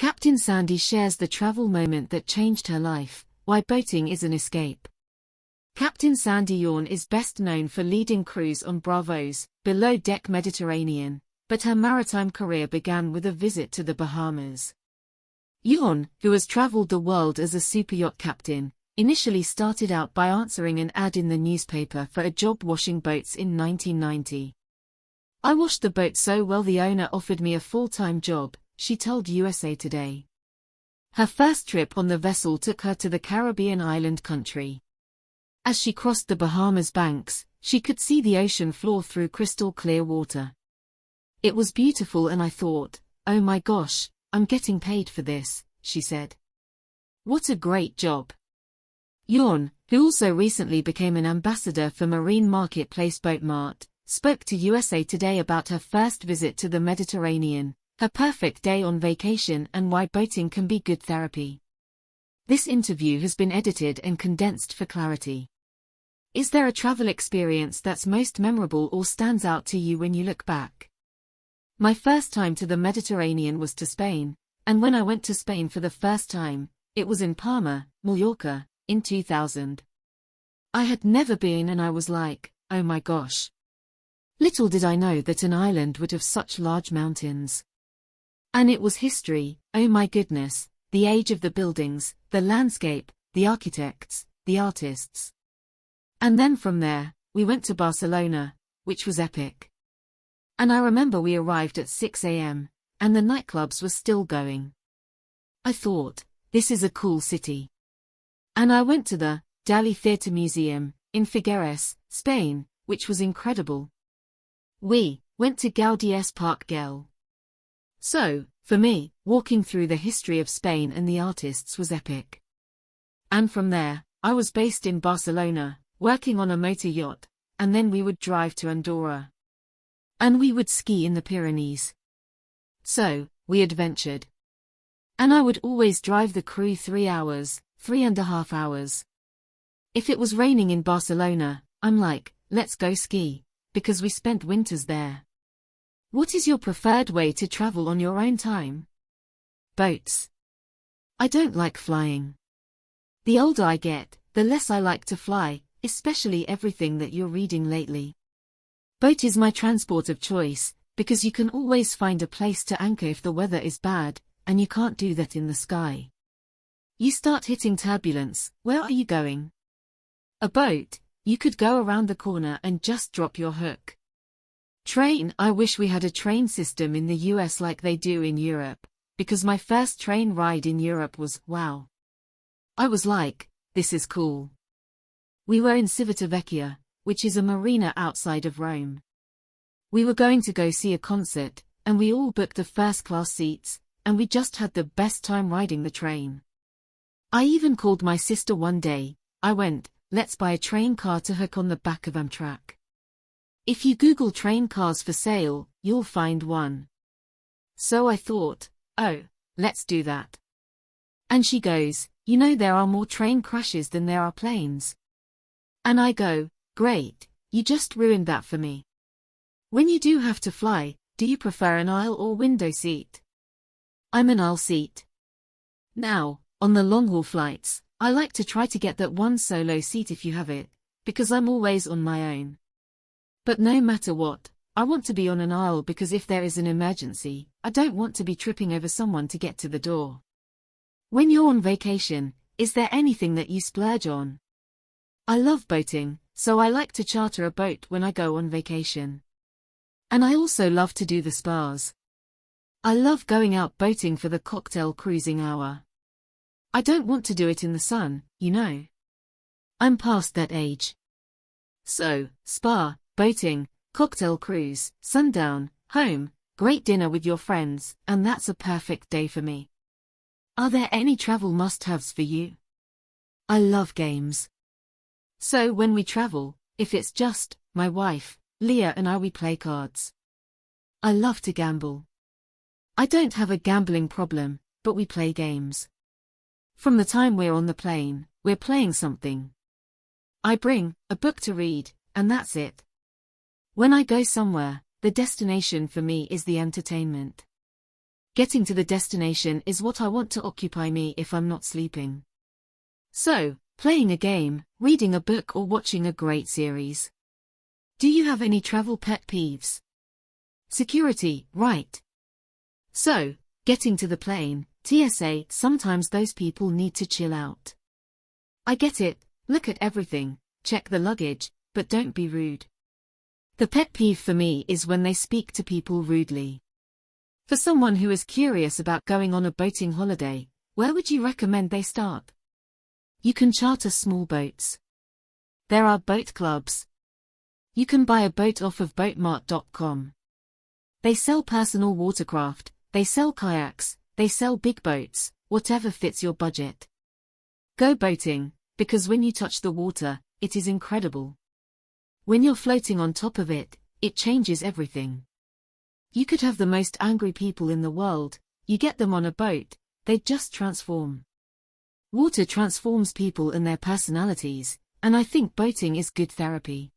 Captain Sandy shares the travel moment that changed her life, why boating is an escape. Captain Sandy Yawn is best known for leading crews on Bravo's below-deck Mediterranean, but her maritime career began with a visit to the Bahamas. Yawn, who has traveled the world as a superyacht captain, initially started out by answering an ad in the newspaper for a job washing boats in 1990. "I washed the boat so well the owner offered me a full-time job," she told USA Today. Her first trip on the vessel took her to the Caribbean island country. As she crossed the Bahamas banks, she could see the ocean floor through crystal clear water. "It was beautiful and I thought, oh my gosh, I'm getting paid for this," she said. "What a great job." Yawn, who also recently became an ambassador for marine marketplace Boatmart, spoke to USA Today about her first visit to the Mediterranean, her perfect day on vacation and why boating can be good therapy. This interview has been edited and condensed for clarity. Is there a travel experience that's most memorable or stands out to you when you look back? My first time to the Mediterranean was to Spain, and when I went to Spain for the first time, it was in Palma, Mallorca, in 2000. I had never been and I was like, oh my gosh. Little did I know that an island would have such large mountains. And it was history, oh my goodness, the age of the buildings, the landscape, the architects, the artists. And then from there, we went to Barcelona, which was epic. And I remember we arrived at 6 a.m., and the nightclubs were still going. I thought, this is a cool city. And I went to the Dalí Theatre Museum, in Figueres, Spain, which was incredible. We went to Gaudí's Park Güell. So, for me, walking through the history of Spain and the artists was epic. And from there, I was based in Barcelona, working on a motor yacht, and then we would drive to Andorra. And we would ski in the Pyrenees. So, we adventured. And I would always drive the crew 3 hours, 3.5 hours. If it was raining in Barcelona, I'm like, let's go ski, because we spent winters there. What is your preferred way to travel on your own time? Boats. I don't like flying. The older I get, the less I like to fly, especially everything that you're reading lately. Boat is my transport of choice, because you can always find a place to anchor if the weather is bad, and you can't do that in the sky. You start hitting turbulence, where are you going? A boat, you could go around the corner and just drop your hook. Train, I wish we had a train system in the US like they do in Europe, because my first train ride in Europe was, wow. I was like, this is cool. We were in Civitavecchia, which is a marina outside of Rome. We were going to go see a concert, and we all booked the first-class seats, and we just had the best time riding the train. I even called my sister one day. I went, let's buy a train car to hook on the back of Amtrak. If you Google train cars for sale, you'll find one. So I thought, oh, let's do that. And she goes, you know there are more train crashes than there are planes. And I go, great, you just ruined that for me. When you do have to fly, do you prefer an aisle or window seat? I'm an aisle seat. Now, on the long-haul flights, I like to try to get that one solo seat if you have it, because I'm always on my own. But no matter what, I want to be on an aisle because if there is an emergency, I don't want to be tripping over someone to get to the door. When you're on vacation, is there anything that you splurge on? I love boating, so I like to charter a boat when I go on vacation. And I also love to do the spas. I love going out boating for the cocktail cruising hour. I don't want to do it in the sun, you know. I'm past that age. So, spa, boating, cocktail cruise, sundown, home, great dinner with your friends, and that's a perfect day for me. Are there any travel must-haves for you? I love games. So when we travel, if it's just my wife, Leah and I, we play cards. I love to gamble. I don't have a gambling problem, but we play games. From the time we're on the plane, we're playing something. I bring a book to read, and that's it. When I go somewhere, the destination for me is the entertainment. getting to the destination is what I want to occupy me if I'm not sleeping. So, playing a game, reading a book or watching a great series. Do you have any travel pet peeves? Security, right. So, getting to the plane, TSA, sometimes those people need to chill out. I get it, look at everything, check the luggage, but don't be rude. The pet peeve for me is when they speak to people rudely. For someone who is curious about going on a boating holiday, where would you recommend they start? You can charter small boats. There are boat clubs. You can buy a boat off of boatmart.com. They sell personal watercraft, they sell kayaks, they sell big boats, whatever fits your budget. Go boating, because when you touch the water, it is incredible. When you're floating on top of it, it changes everything. You could have the most angry people in the world, you get them on a boat, they just transform. Water transforms people and their personalities, and I think boating is good therapy.